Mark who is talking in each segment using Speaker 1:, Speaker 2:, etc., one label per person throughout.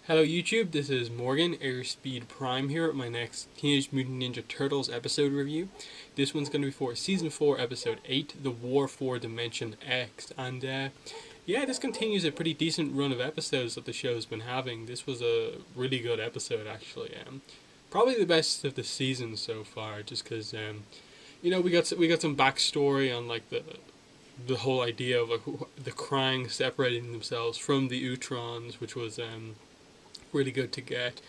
Speaker 1: Hello YouTube, this is Morgan, Airspeed Prime here at my next Teenage Mutant Ninja Turtles episode review. This one's going to be for Season 4, Episode 8, The War for Dimension X. And yeah, this continues a pretty decent run of episodes that the show's been having. This was a really good episode actually. Probably the best of the season so far, just because, we got some backstory on like the whole idea of like, the Krang separating themselves from the Utrons, which was really good to get.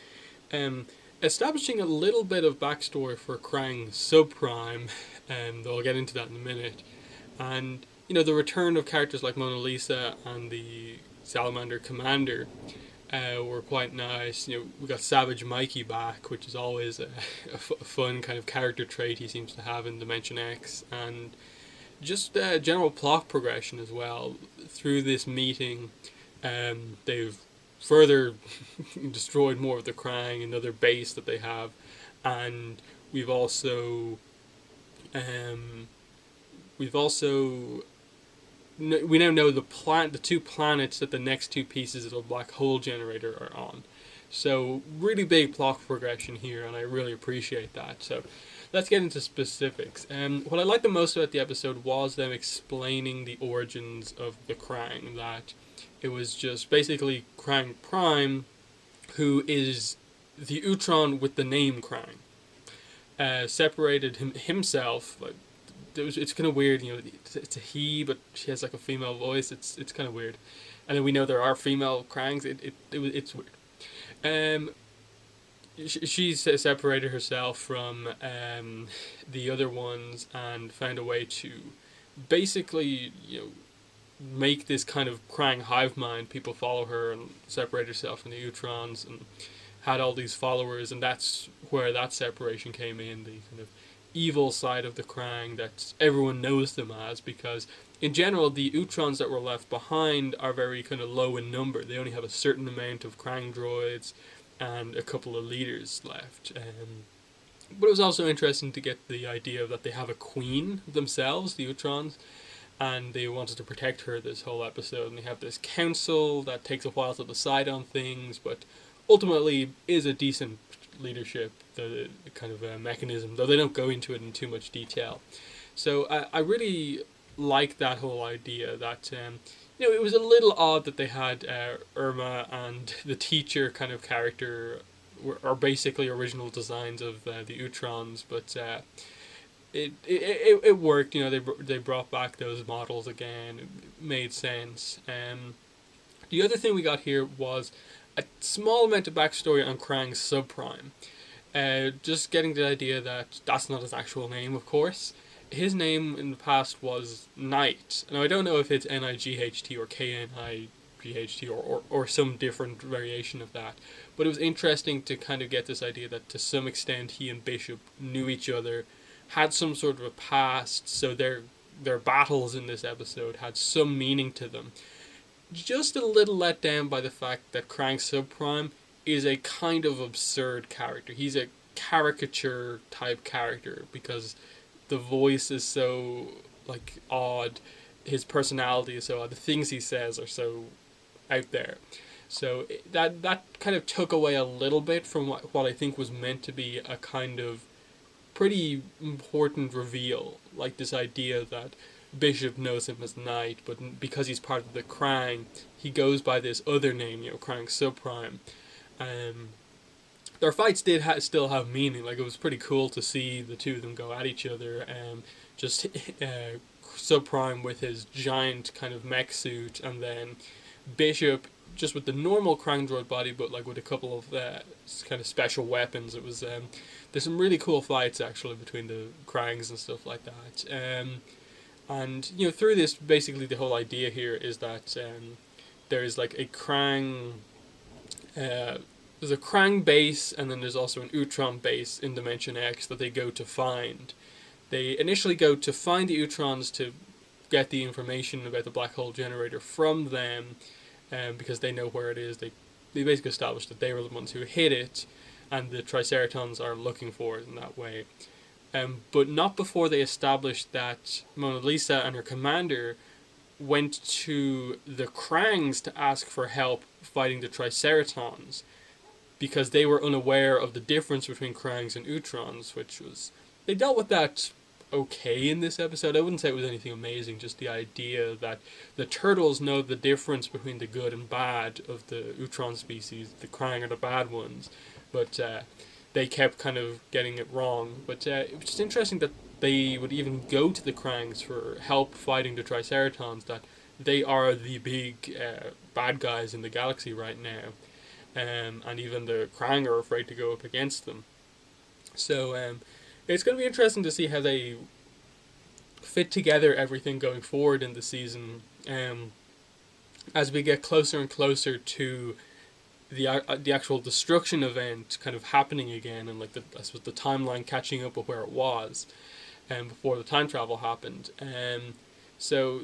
Speaker 1: Um, Establishing a little bit of backstory for Krang subprime, and I'll get into that in a minute. And the return of characters like Mona Lisa and the Salamander Commander were quite nice. We got Savage Mikey back, which is always a fun kind of character trait he seems to have in Dimension X, and just general plot progression as well. Through this meeting, they've further destroyed more of the Krang, another base that they have, and we've also um, we now know the two planets that the next two pieces of the black hole generator are on. So really big plot progression here, and I really appreciate that. So let's get into specifics. What I liked the most about the episode was them explaining the origins of the Krang. That it was just basically Krang Prime, who is the Utron with the name Krang, separated himself. Like, it's kind of weird, it's a he, but she has like a female voice. It's kind of weird, and then we know there are female Krangs. It's weird. Um, she separated herself from the other ones and found a way to basically make this kind of Krang hive mind. People follow her and separate herself from the Utrons, and had all these followers, and that's where that separation came in. The kind of evil side of the Krang that everyone knows them as, because in general the Utrons that were left behind are very kind of low in number. They only have a certain amount of Krang droids and a couple of leaders left. But it was also interesting to get the idea that they have a queen themselves, the Utrons, and they wanted to protect her this whole episode. And they have this council that takes a while to decide on things, but ultimately is a decent leadership, the kind of mechanism, though they don't go into it in too much detail. So I really like that whole idea that it was a little odd that they had Irma and the teacher kind of character are basically original designs of the Utrons, but it worked. They brought back those models again. It made sense. The other thing we got here was a small amount of backstory on Krang's subprime. Just getting the idea that that's not his actual name, of course. His name in the past was Knight. Now, I don't know if it's Night or Knight or some different variation of that. But it was interesting to kind of get this idea that to some extent he and Bishop knew each other, had some sort of a past, so their battles in this episode had some meaning to them. Just a little let down by the fact that Krang Subprime is a kind of absurd character. He's a caricature type character because the voice is so like odd, his personality is so odd, the things he says are so out there. So that kind of took away a little bit from what I think was meant to be a kind of pretty important reveal, like this idea that Bishop knows him as Knight, but because he's part of the Krang, he goes by this other name, Krang Subprime. Their fights did still have meaning. Like, it was pretty cool to see the two of them go at each other. Just Subprime with his giant kind of mech suit, and then Bishop just with the normal Krang droid body, but like with a couple of kind of special weapons. It was there's some really cool fights actually between the Krangs and stuff like that. And through this, basically the whole idea here is that there's like a Krang. There's a Krang base, and then there's also an Utron base in Dimension X that they go to find. They initially go to find the Utrons to get the information about the black hole generator from them, because they know where it is. They basically established that they were the ones who hit it, and the Triceratons are looking for it in that way. But not before they established that Mona Lisa and her commander went to the Krangs to ask for help fighting the Triceratons because they were unaware of the difference between Krangs and Utrons, which was they dealt with that okay in this episode. I wouldn't say it was anything amazing, just the idea that the turtles know the difference between the good and bad of the Utron species. The Krang are the bad ones, but they kept kind of getting it wrong. But it was just interesting that they would even go to the Krangs for help fighting the Triceratons, that they are the big bad guys in the galaxy right now. And even the Krang are afraid to go up against them. So it's going to be interesting to see how they fit together everything going forward in the season, as we get closer and closer to the actual destruction event kind of happening again, and like I suppose the timeline catching up with where it was, before the time travel happened. So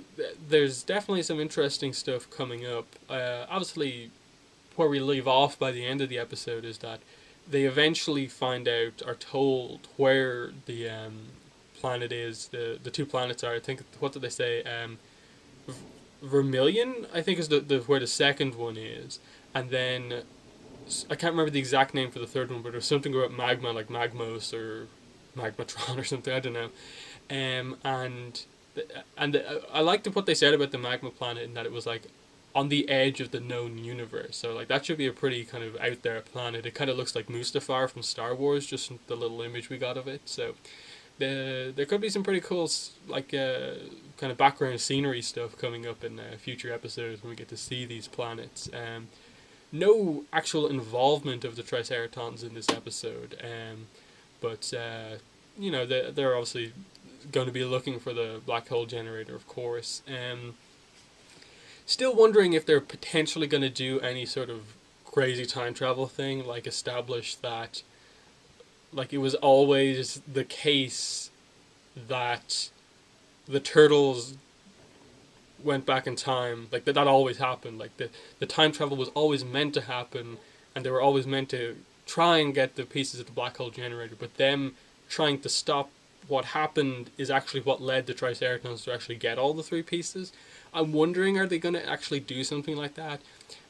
Speaker 1: there's definitely some interesting stuff coming up. Obviously, where we leave off by the end of the episode is that they eventually find out, are told where the planet is. The two planets are, I think, what did they say? Vermilion, I think, is the where the second one is, and then I can't remember the exact name for the third one, but there's something about magma, like Magmos or Magmatron or something. I don't know. And I liked what they said about the magma planet, in that it was like on the edge of the known universe. So like that should be a pretty kind of out there planet. It kind of looks like Mustafar from Star Wars, just the little image we got of it. So there could be some pretty cool like kind of background scenery stuff coming up in future episodes when we get to see these planets. No actual involvement of the Triceratons in this episode, but they're obviously going to be looking for the black hole generator, of course. Still wondering if they're potentially going to do any sort of crazy time travel thing, like establish that, like, it was always the case that the turtles went back in time, like that always happened, like the time travel was always meant to happen, and they were always meant to try and get the pieces of the black hole generator, but them trying to stop what happened is actually what led the Triceratons to actually get all the three pieces. I'm wondering, are they going to actually do something like that?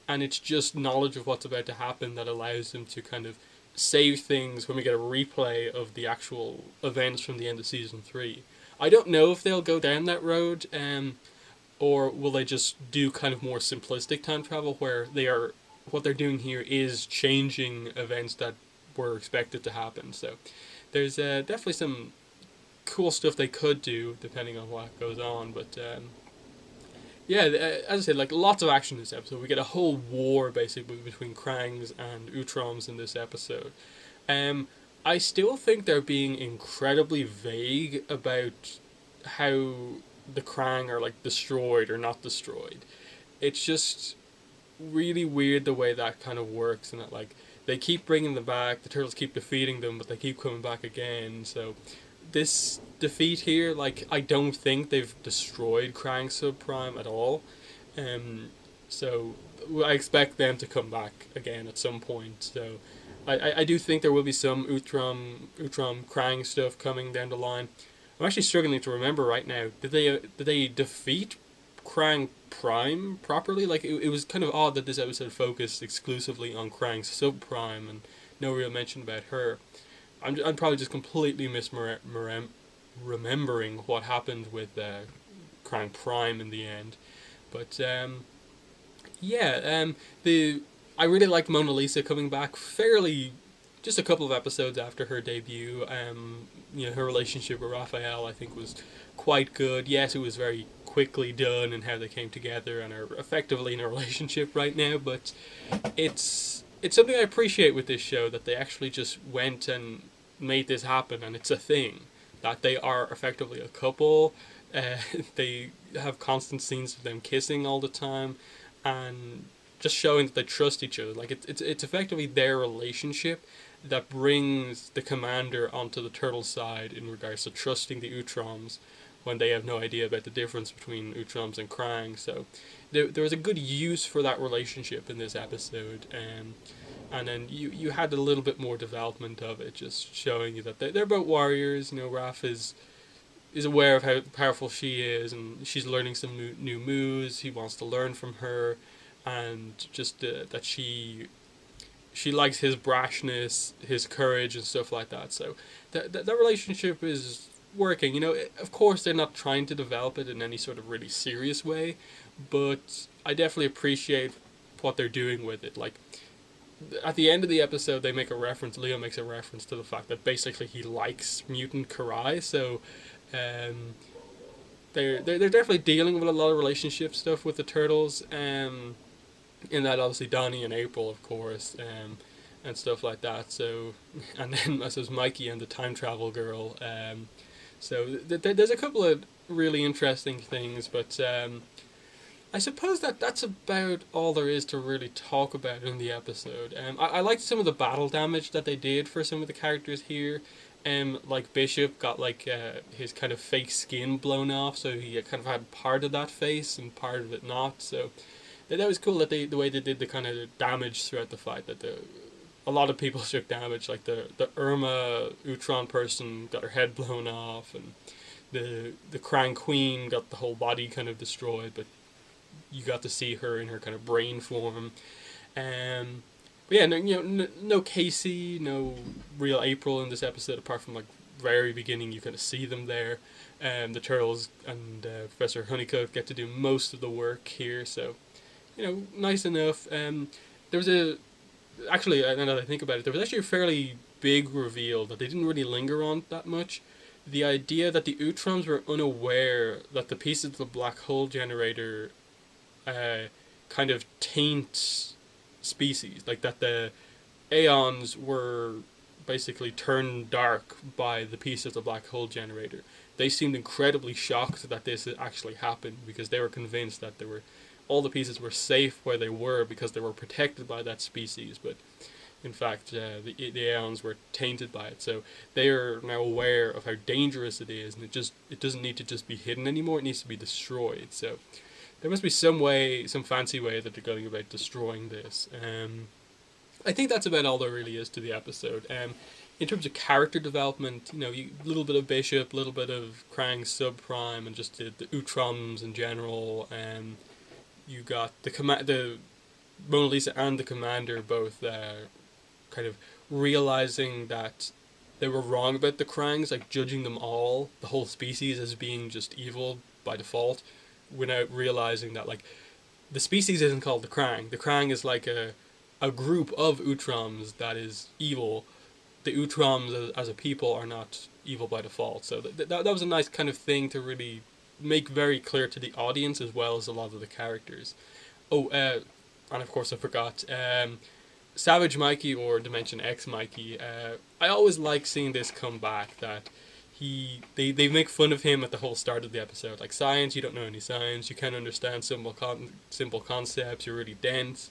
Speaker 1: And it's just knowledge of what's about to happen that allows them to kind of save things when we get a replay of the actual events from the end of season 3. I don't know if they'll go down that road, or will they just do kind of more simplistic time travel, where what they're doing here is changing events that were expected to happen. So there's definitely some cool stuff they could do depending on what goes on, but yeah, as I said, like, lots of action in this episode. We get a whole war basically between Krangs and Utroms in this episode. I still think they're being incredibly vague about how the Krang are like destroyed or not destroyed. It's just really weird the way that kind of works, and that like they keep bringing them back. The turtles keep defeating them, but they keep coming back again. So this defeat here, like, I don't think they've destroyed Krang Subprime at all. So I expect them to come back again at some point. So I do think there will be some Utrom Krang stuff coming down the line. I'm actually struggling to remember right now. Did they defeat Krang Prime properly? Like, it was kind of odd that this episode focused exclusively on Krang's Subprime and no real mention about her. I'm probably just completely remembering what happened with Krang Prime in the end. But I really liked Mona Lisa coming back fairly just a couple of episodes after her debut. Her relationship with Raphael, I think, was quite good. Yes, it was very quickly done and how they came together and are effectively in a relationship right now, but it's something I appreciate with this show, that they actually just went and made this happen, and it's a thing, that they are effectively a couple. They have constant scenes of them kissing all the time, and just showing that they trust each other. Like, it's effectively their relationship that brings the commander onto the turtle side in regards to trusting the Utroms when they have no idea about the difference between Utroms and Krang. So there was a good use for that relationship in this episode, and then you had a little bit more development of it, just showing you that they're both warriors. Raph is is aware of how powerful she is, and she's learning some new moves. He wants to learn from her, and just that she likes his brashness, his courage, and stuff like that. So that relationship is working. You know, of course they're not trying to develop it in any sort of really serious way, but I definitely appreciate what they're doing with it. Like at the end of the episode, they make a reference. Leo makes a reference to the fact that basically he likes mutant Karai. So um, they're definitely dealing with a lot of relationship stuff with the turtles. In that, obviously Donnie and April, of course, and stuff like that. So, and then I suppose Mikey and the time travel girl. So there's a couple of really interesting things, but I suppose that's about all there is to really talk about in the episode. I liked some of the battle damage that they did for some of the characters here. Like Bishop got like his kind of fake skin blown off, so he kind of had part of that face and part of it not. So that was cool that the way they did the kind of damage throughout the fight. That a lot of people took damage, like the Irma Utron person got her head blown off, and the Krang Queen got the whole body kind of destroyed, but you got to see her in her kind of brain form. But yeah, no, no Casey, no real April in this episode, apart from like very beginning. You kind of see them there. The Turtles and Professor Honeycutt get to do most of the work here, so nice enough. There was actually, now that I think about it, there was actually a fairly big reveal that they didn't really linger on that much. The idea that the Utrons were unaware that the pieces of the black hole generator kind of taint species, like that the Aeons were basically turned dark by the piece of the black hole generator. They seemed incredibly shocked that this had actually happened, because they were convinced that all the pieces were safe where they were because they were protected by that species, but in fact the Aeons were tainted by it. So they are now aware of how dangerous it is, and it doesn't need to just be hidden anymore, it needs to be destroyed. So there must be some fancy way that they're going about destroying this. I think that's about all there really is to the episode. In terms of character development, a little bit of Bishop, a little bit of Krang Subprime, and just the Utroms in general. You got the Mona Lisa and the Commander both kind of realizing that they were wrong about the Krangs, like judging them all, the whole species, as being just evil by default, without realizing that like the species isn't called the Krang. The Krang is like a group of Utroms that is evil. The Utroms as a people are not evil by default. So that was a nice kind of thing to really make very clear to the audience, as well as a lot of the characters. Oh, and of course I forgot, Savage Mikey, or Dimension X Mikey. I always like seeing this come back, that they make fun of him at the whole start of the episode, like, science, you don't know any science, you can't understand simple concepts, you're really dense.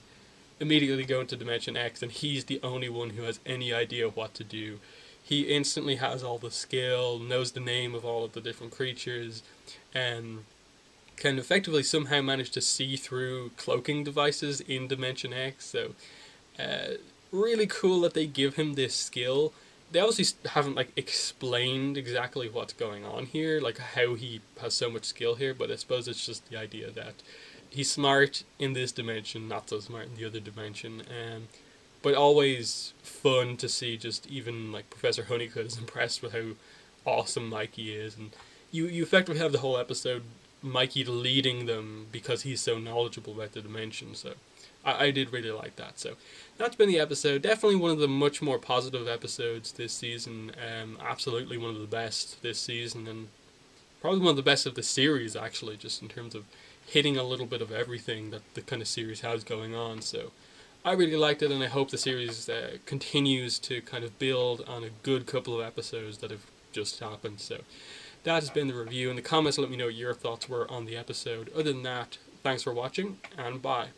Speaker 1: Immediately go into Dimension X, and he's the only one who has any idea what to do. He instantly has all the skill, knows the name of all of the different creatures, and can effectively somehow manage to see through cloaking devices in Dimension X. So really cool that they give him this skill. They obviously haven't like explained exactly what's going on here, like how he has so much skill here, but I suppose it's just the idea that he's smart in this dimension, not so smart in the other dimension. But always fun to see, just even like Professor Honeycutt is impressed with how awesome Mikey is, and you effectively have the whole episode Mikey leading them because he's so knowledgeable about the dimension. So I did really like that. So that's been the episode. Definitely one of the much more positive episodes this season. Absolutely one of the best this season, and probably one of the best of the series, actually, just in terms of hitting a little bit of everything that the kind of series has going on. So I really liked it, and I hope the series continues to kind of build on a good couple of episodes that have just happened. So that has been the review. In the comments, let me know what your thoughts were on the episode. Other than that, thanks for watching, and bye.